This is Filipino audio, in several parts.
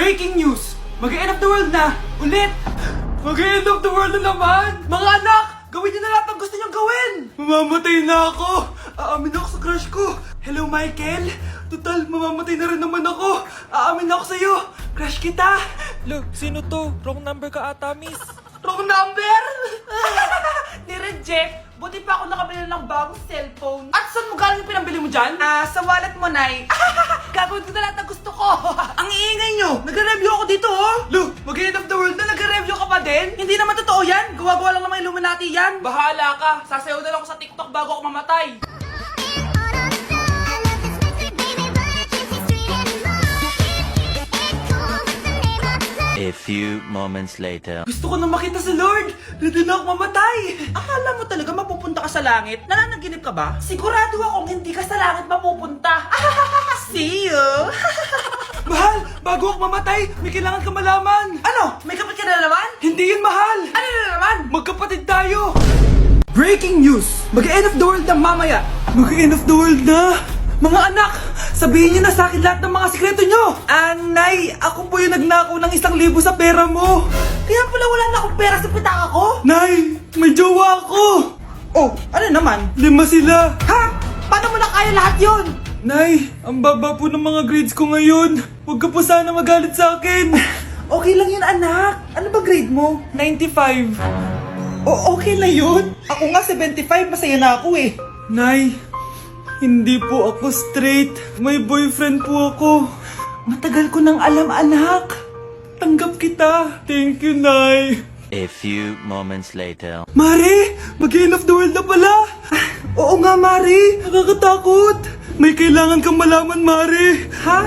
Breaking news! Mag-end of the world na! Ulit! Mag-end of the world na naman! Mga anak! Gawin niyo na lahat ng gusto niyong gawin! Mamamatay na ako! Aamin ako sa crush ko! Hello, Michael! Total, mamamatay na rin naman ako! Aamin ako sa'yo! Crush kita! Look, sino to? Wrong number ka ata, miss. Wrong number! Ni-reject! Buti pa ako nakabili ng bagong cellphone. At saan mo galing yung pinambili mo dyan? Sa wallet mo, Nay. Gagawin ko na lahat ng gusto ko. Ang iingay nyo! Nagre-review ako dito, oh! Lu, mag-end of the world na, nagre-review ka pa din? Hindi naman totoo yan! Gawa-gawa lang naman Illuminati yan! Bahala ka! Sasayaw na lang ako sa TikTok bago ako mamatay! A few moments later. Gusto ko na makita si Lord! Ready na ako mamatay! Akala mo talaga mapupunta ka sa langit? Nananaginip ka ba? Sigurado akong hindi ka sa langit mapupunta! See you! Mahal! Bago ako mamatay, may kailangan ka malaman! Ano? May kapit ka na naman? Hindi yun, mahal! Ano na naman? Magkapatid tayo! Breaking news! Mag-end of the world na mamaya! Mag-end of the world na! Mga anak! Sabihin niyo na sa akin lahat ng mga sikreto niyo! Nay, ako po yung nagnakaw ng 1,000 sa pera mo! Kaya pala wala na akong pera sa pitaka ko? Nay, may jowa ako! Oh, ano naman? 5 sila! Ha? Paano mo na kaya lahat yon? Nay, ang baba po ng mga grades ko ngayon. Huwag ka po sana magalit sa akin. Okay lang yun, anak. Ano ba grade mo? 95. Okay na yun? Ako nga 75, masaya na ako eh. Nay, hindi po ako straight. May boyfriend po ako. Matagal ko nang alam, anak. Tanggap kita. Thank you, Nay. A few moments later. Mari, mag-end of the world na pala. Oo nga, Mari. Nakakatakot. May kailangan kang malaman, Mari. Ha?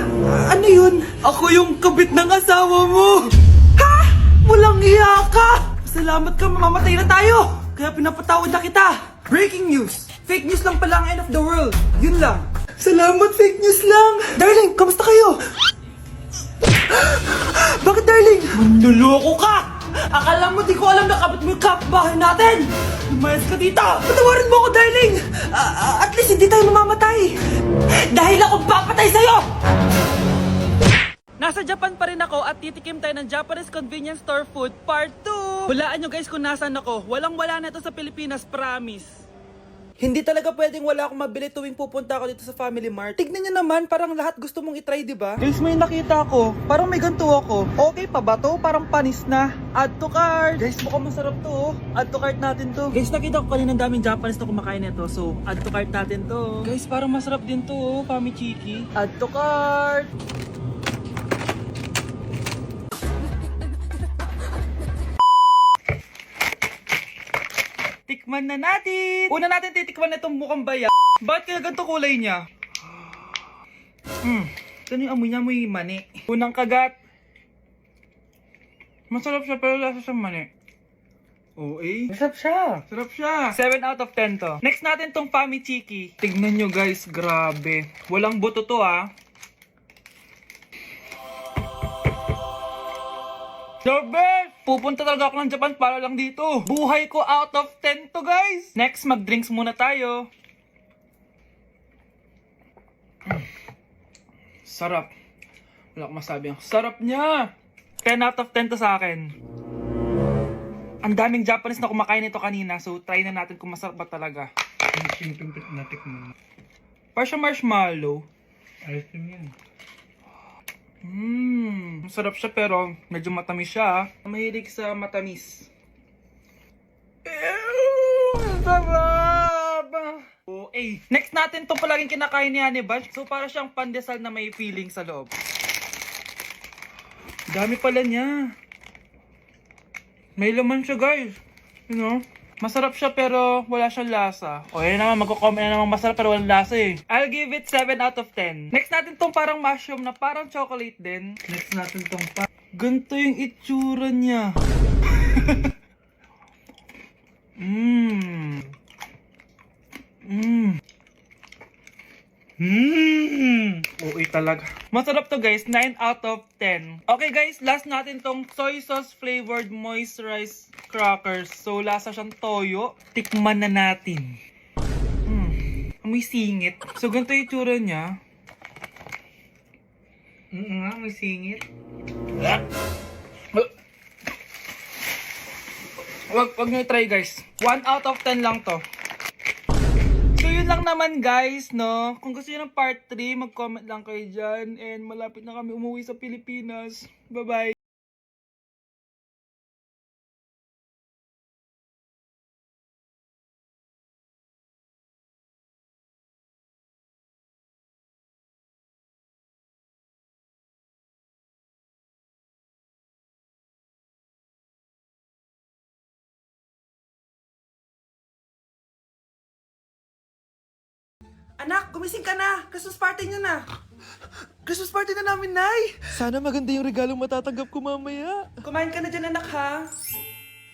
Ano yun? Ako yung kabit ng asawa mo. Ha? Walang iya ka. Salamat ka, mamamatay na tayo. Kaya pinapatawad na kita. Breaking news. Fake news lang pala ang end of the world. Yun lang. Salamat, fake news lang. Darling, kamusta kayo? Bakit, darling? Manluloko ka! Akala mo di ko alam na kapit mo yung kapbahay natin! Lumayas ka dito! Patawarin mo ako, darling! At least hindi tayo mamamatay! Dahil ako papatay sa'yo! Nasa Japan pa rin ako at titikim tayo ng Japanese convenience store food part 2! Hulaan nyo guys kung nasaan ako. Walang-wala na ito sa Pilipinas, promise! Hindi talaga pwedeng wala akong mabili tuwing pupunta ako dito sa Family Mart. Tignan nyo naman, parang lahat gusto mong itry, di ba? Guys, may nakita ako. Parang may ganito ako. Okay pa ba to? Parang panis na. Add to cart. Guys, mukhang masarap to, oh. Add to cart natin to. Guys, nakita ko kanina daming Japanese na kumakain nito. So, add to cart natin to. Guys, parang masarap din to, oh. Famichiki. Add to cart. Tikman na natin! Una natin titikman na itong mukhang baya. Bakit kaya ganito kulay niya? Ito yung amoy niya, amoy mani. Unang kagat. Masarap siya pero lasa siyang mani. Masarap siya. Sarap siya. 7 out of 10 to. Next natin tong Famichiki. Tignan nyo guys, grabe. Walang buto to ah. The best! Pupunta talaga ako ng Japan para lang dito. Buhay ko out of 10 to guys. Next, mag-drinks muna tayo. Sarap. Wala akong masabi. Ang sarap niya. 10 out of 10 to sa akin. Ang daming Japanese na kumakain nito kanina. So, try na natin kung masarap ba talaga. Parang marshmallow. Ayos din yan. Masarap siya pero medyo matamis siya. Mahilig sa matamis. Sarap! Next natin itong palaging kinakain ni Honey Bunch. So para siyang pandesal na may feeling sa loob. Dami pala niya. May laman siya guys. You know? Masarap siya pero wala siyang lasa. O yun naman, magko-comment na naman masarap pero walang lasa eh. I'll give it 7 out of 10. Next natin tong parang mushroom na parang chocolate din. Next natin tong Ganito yung itsura niya. Okay talaga. Masarap to guys, 9 out of 10. Okay guys, last natin tong soy sauce flavored moisturized crackers. So lasa siyang toyo. Tikman na natin. Amoy singit. So ganito yung itsura niya. May singit. Wag nyo try guys. 1 out of 10 lang to. So yun lang naman guys, no? Kung gusto nyo ng part 3, mag-comment lang kayo dyan. And malapit na kami umuwi sa Pilipinas. Bye-bye! Anak, gumising ka na! Christmas party niyo na! Christmas party na namin, Nay! Sana maganda yung regalong matatanggap ko mamaya. Kumain ka na dyan, anak, ha?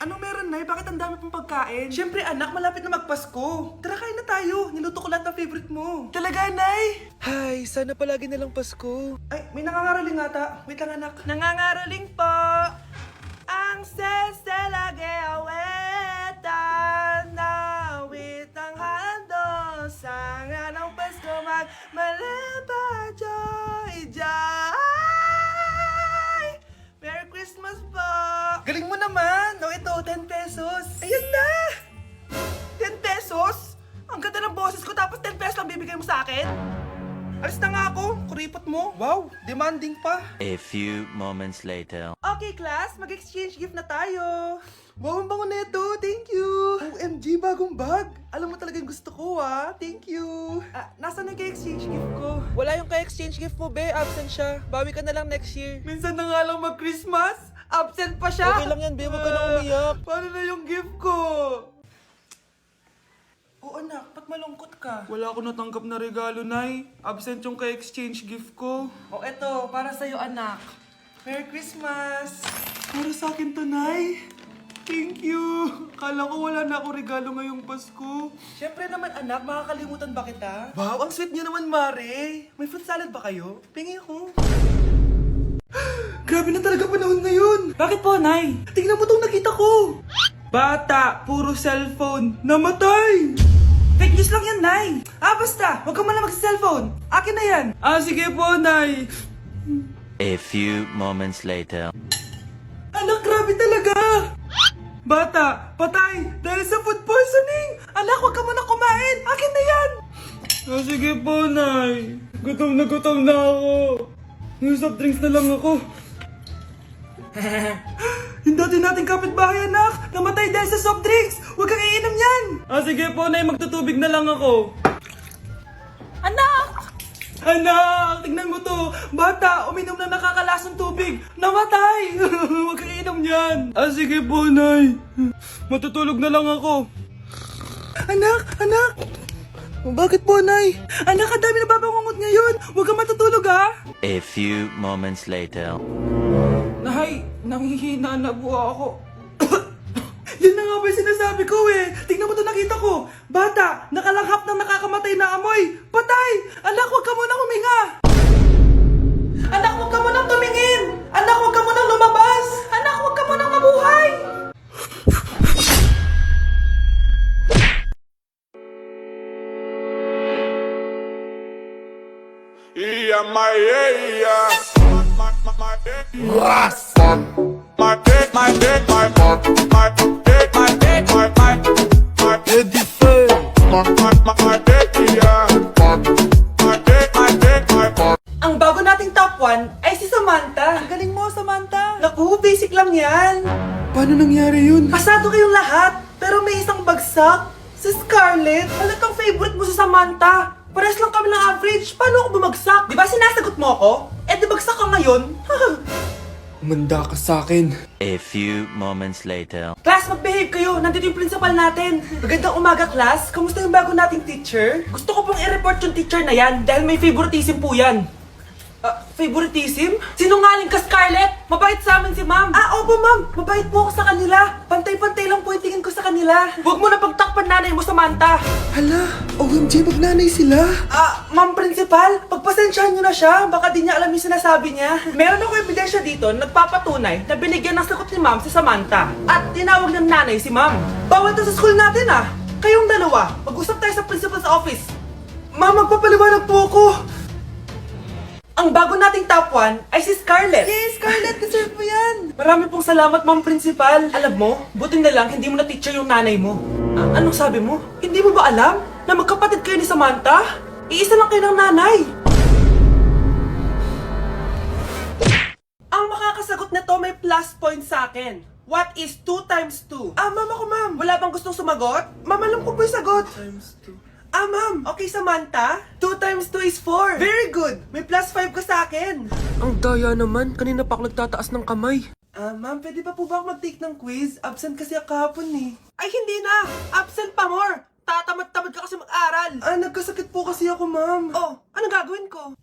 Anong meron, Nay? Bakit ang dami pong pagkain? Siyempre, anak, malapit na magpasko. Tara, kain na tayo. Niluto ko lahat ng favorite mo. Talaga, Nay? Hay, sana palagi na lang Pasko. Ay, may nangangaraling ata. Wait lang, anak. Nangangaraling po ang seselage awetan na awit ang hando sa nga ng Pasko magmalaba joy joy. Merry Christmas po! Galing mo naman! O ito, 10 pesos. Ayan na! 10 pesos? Ang ganda ng boses ko tapos 10 pesos lang bibigay mo sa akin? Alis na nga ako, kuripot mo. Wow, demanding pa. A few moments later. Okay, class, mag-exchange gift na tayo. Wow, ang bango na ito. Thank you. OMG, bagong bag. Alam mo talaga yung gusto ko, ah. Thank you. Nasaan na exchange gift ko? Wala yung ka-exchange gift mo, be. Absent siya. Bawi ka na lang next year. Minsan na nga lang mag-Christmas. Absent pa siya. Okay lang yan, be. Huwag ka na umiyak. Paano na yung gift ko? Oo, anak. Ba't malungkot ka? Wala ako natanggap na regalo, Nay. Absent yung ka-exchange gift ko. O eto, para sa'yo, anak. Merry Christmas! Para sa akin to, Nay. Thank you! Kala ko wala na ako regalo ngayong Pasko. Siyempre naman, anak. Makakalimutan ba kita? Wow, ang sweet niyo naman, Mare. May fruit salad ba kayo? Pingi ako. Grabe na talaga panahon ngayon. Bakit po, Nay? Tingnan mo tong nakita ko. Bata, puro cellphone. Namatay! Fake news lang yan, Nay. Basta. Huwag ka man lang mag-cellphone. Akin na yan. Sige po, Nay. A few moments later. Anak, grabe talaga! Bata, patay! Dahil sa food poisoning! Anak, huwag ka muna kumain! Akin na yan! Sige po, Nay. Gutom na ako. Yung soft drinks na lang ako. Yung dati nating kapitbahay, anak! Namatay dahil sa soft drinks! Huwag kang iinom yan! Sige po, Nay. Magtutubig na lang ako. Anak! Anak! Tignan mo to! Bata, uminom na nakakalasong tubig! Namatay! Huwag kang iinom yan! Sige po, Nay. Matutulog na lang ako. Anak! Anak! Bakit po, Nay? Anak, ang dami na babangungot ngayon! Huwag kang matutulog, ha? A few moments later. Nay, nanghihina na po ako. Yan na nga ba yung sinasabi ko eh! Tingnan mo to nakita ko! Bata, nakalanghap ng nakakamatay na amoy! Patay! Anak, huwag ka munang huminga! Anak, huwag ka munang tumingin! Anak, huwag ka munang lumabas! Anak, huwag ka munang mabuhay! Ang bago nating top 1 ay si Samantha. Ang galing mo, Samantha. Naku, basic lang yan. Paano nangyari yun? Pasado kayong lahat, pero may isang bagsak. Si Scarlett, halatang favorite mo si Samantha. Pares lang kami ng average. Paano ako bumagsak? Di ba sinasagot mo ako? Eh, di bagsak ka ngayon? Umanda ka sa akin. A few moments later. Class, mag-behave kayo. Nandito yung principal natin. Magandang umaga, class. Kamusta yung bago nating teacher? Gusto ko pong i-report yung teacher na yan dahil may favoritism po yan. Favoritism? Sinungaling ka, Scarlett! Mabait sa amin si ma'am. Opo, ma'am. Mabait po ako sa kanila. Pantay-pantay lang po yung tingin ko sa kanila. Huwag mo na pagtakpan nanay mo, Samantha. Hala, OMG, magnanay sila. Ma'am principal, pagpasensyahan niyo na siya. Baka di niya alam yung sinasabi niya. Meron ako ebidensya dito na nagpapatunay na binigyan ng sagot ni ma'am si Samantha. At tinawag ng nanay si ma'am. Bawal to sa school natin, Kayong dalawa, mag-usap tayo sa principal's office. Ma'am, magpapaliwanag po ako. Ang bago nating top 1 ay si Scarlett. Yes, Scarlett, deserve mo yan. Marami pong salamat, Ma'am Principal. Alam mo, buti na lang hindi mo na-teacher yung nanay mo. Anong sabi mo? Hindi mo ba alam na magkapatid kayo ni Samantha? Iisa lang kayo ng nanay. Ang makakasagot na to may plus point sa akin. What is 2 times 2? Ma'am ako, ma'am. Wala bang gustong sumagot? Ma'am, alam ko po yung sagot. 2 times 2. Ma'am. Okay, Samantha. 2 times 2 is 4. Very good. May plus 5 ka sa akin. Ang daya naman. Kanina pa ako nagtataas ng kamay. Ma'am, pwede pa po ba ako mag-take ng quiz? Absent kasi ako kahapon eh. Ay, hindi na. Absent pa more. Tatamad-tamad ka kasi mag-aral. Nagkasakit po kasi ako, ma'am. Oh, anong gagawin ko?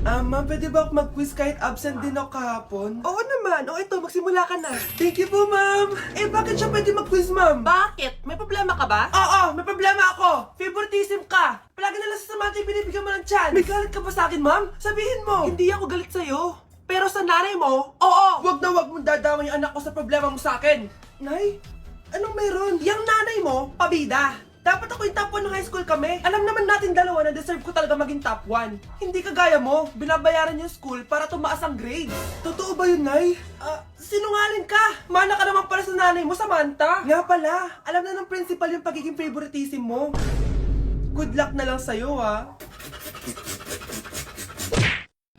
Ma'am, pwede ba ako mag-quiz kahit absent din ako kahapon? Oo naman. O ito, magsimula ka na. Thank you po, ma'am. Bakit siya pwede mag-quiz, ma'am? Bakit? May problema ka ba? Oo, may problema ako. Favoritism ka. Palagi na lang sa Samantha yung binibigyan mo ng chance. May galit ka ba sa akin, ma'am? Sabihin mo. Hindi ako galit sa'yo. Pero sa nanay mo, oo. Wag na wag mong dadama yung anak ko sa problema mo sa akin. Nay, anong meron? Yang nanay mo, pabida. Dapat ako yung top 1 ng high school kami. Alam naman natin dalawa na deserve ko talaga maging top 1. Hindi kagaya mo, binabayaran yung school para tumaas ang grades. Totoo ba yun, Nay? Sinungaling ka! Mana ka naman para sa nanay mo, Samantha. Nga pala, alam na ng principal yung pagiging favoritism mo. Good luck na lang sa'yo, ha?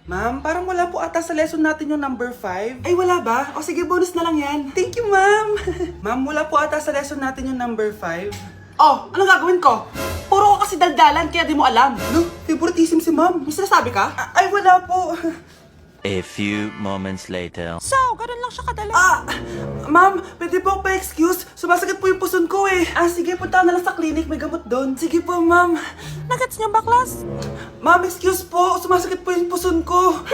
Ma'am, parang wala po ata sa lesson natin yung number 5. Ay, wala ba? O sige, bonus na lang yan. Thank you, ma'am. Ma'am, wala po ata sa lesson natin yung number 5. Oh, anong gagawin ko? Puro ka kasi daldalan kaya di mo alam. No, favoritism si ma'am. May sinasabi ka? Ay, wala po. A few moments later. So, ganun lang siya kadali. Ma'am, pwede po ako pa-excuse? Sumasakit po yung puson ko eh. Sige, punta na lang sa clinic. May gamot doon. Sige po, ma'am. Nagets niyo ba, class? Ma'am, excuse po. Sumasakit po yung puson ko.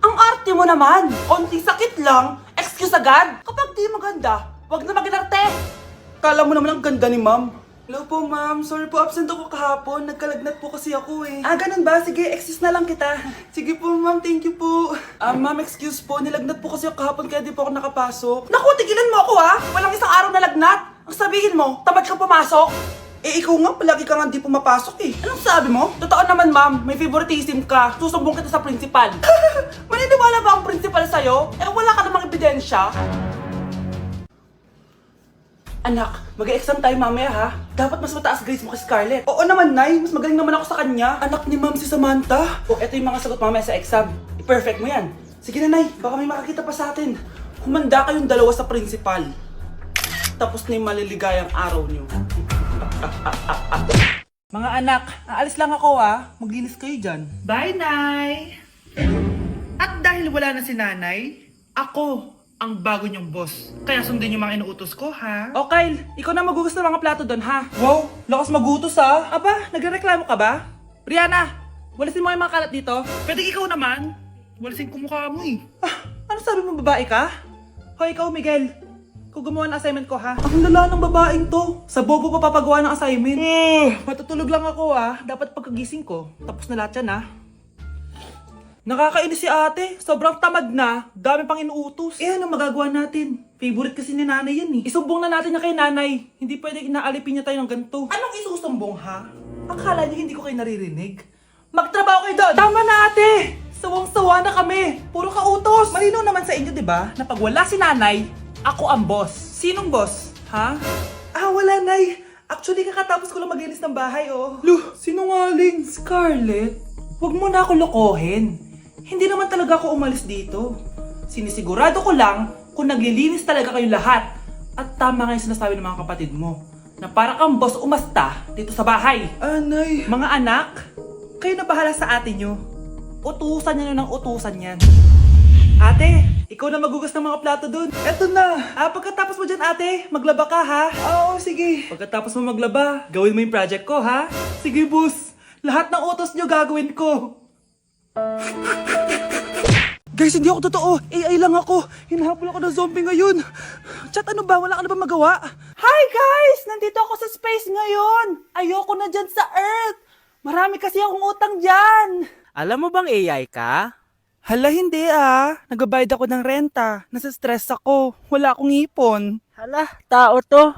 Ang arte mo naman. Onting sakit lang. Excuse agad. Kapag di maganda, wag na mag-inarte. Kala mo naman ang ganda ni ma'am. Hello po, ma'am. Sorry po, absent ako kahapon. Nagkalagnat po kasi ako eh. Ganun ba? Sige, excuse na lang kita. Sige po, ma'am. Thank you po. Ma'am, excuse po. Nilagnat po kasi ako kahapon kaya di po ako nakapasok. Naku, tigilan mo ako ha! Walang isang araw na lagnat. Ang sabihin mo, tamad kang pumasok. Ikaw nga, palagi ka nga di pumapasok eh. Anong sabi mo? Totoo naman, ma'am. May favoritism ka. Susumbong kita sa principal. Maniniwala ba ang principal sa'yo? Wala ka namang ebidensya. Anak, mag-e-exam tayo mamaya ha. Dapat mas mataas grades mo kay Scarlett. Oo naman, Nay. Mas magaling naman ako sa kanya. Anak ni ma'am si Samantha. Eto yung mga sagot mamaya sa exam. I-perfect mo yan. Sige na, Nay. Baka may makakita pa sa atin. Humanda kayong dalawa sa principal. Tapos na yung maliligayang araw niyo. Mga anak, aalis lang ako ha. Maglinis kayo dyan. Bye, Nay! At dahil wala na si Nanay, ako ang bago niyong boss. Kaya sundin yung mga inuutos ko, ha? O Kyle, ikaw na magugas ng mga plato doon ha. Wow, lakas magutos ha. Aba, nagrereklamo ka ba? Brianna, walasin mo yung mga kalat dito. Pwede ikaw naman. Walasin ko mukha mo eh. Ano sabi mo, babae ka? Hoy, ikaw Miguel. Ikaw gumawa ng assignment ko ha. Ang lala ng babaeng to. Sa bobo pa papagawa ng assignment. Matutulog lang ako ha. Dapat pagkagising ko, tapos na lahat yan ha. Nakakainis si ate. Sobrang tamad na. Dami pang inuutos. Ano magagawa natin? Favorite kasi ni nanay yan eh. Isumbong na natin niya kay nanay. Hindi pwede inaalipin niya tayo ng ganito. Anong isusumbong ha? Akala niyo hindi ko kayo naririnig? Magtrabaho kayo doon! Tama na ate! Sawang-sawa na kami. Puro kautos. Malinaw naman sa inyo, di ba? Na pag wala si nanay, ako ang boss. Sinong boss? Ha? Wala nay. Actually, kakatapos ko lang maglinis ng bahay, oh. Luh, sinungaling. Scarlett, wag mo na ako lokohin. Hindi naman talaga ako umalis dito. Sinisigurado ko lang kung naglilinis talaga kayo lahat. At tama nga yung sinasabi ng mga kapatid mo. Na para kang boss umasta dito sa bahay. Anay. Mga anak, kayo na bahala sa ate nyo. Utusan nyo ng utusan yan. Ate, ikaw na magugas ng mga plato dun. Eto na. Pagkatapos mo dyan ate, maglaba ka ha? Oo, sige. Pagkatapos mo maglaba, gawin mo yung project ko ha? Sige boss. Lahat ng utos nyo gagawin ko. Guys, hindi ako totoo. AI lang ako. Hinahabol ako ng zombie ngayon. Chat, ano ba? Wala ka na ba magawa? Hi guys! Nandito ako sa space ngayon. Ayoko na dyan sa Earth. Marami kasi akong utang dyan. Alam mo bang AI ka? Hala, hindi Nagbabayad ako ng renta. Nasa stress ako. Wala akong ipon. Hala, tao to.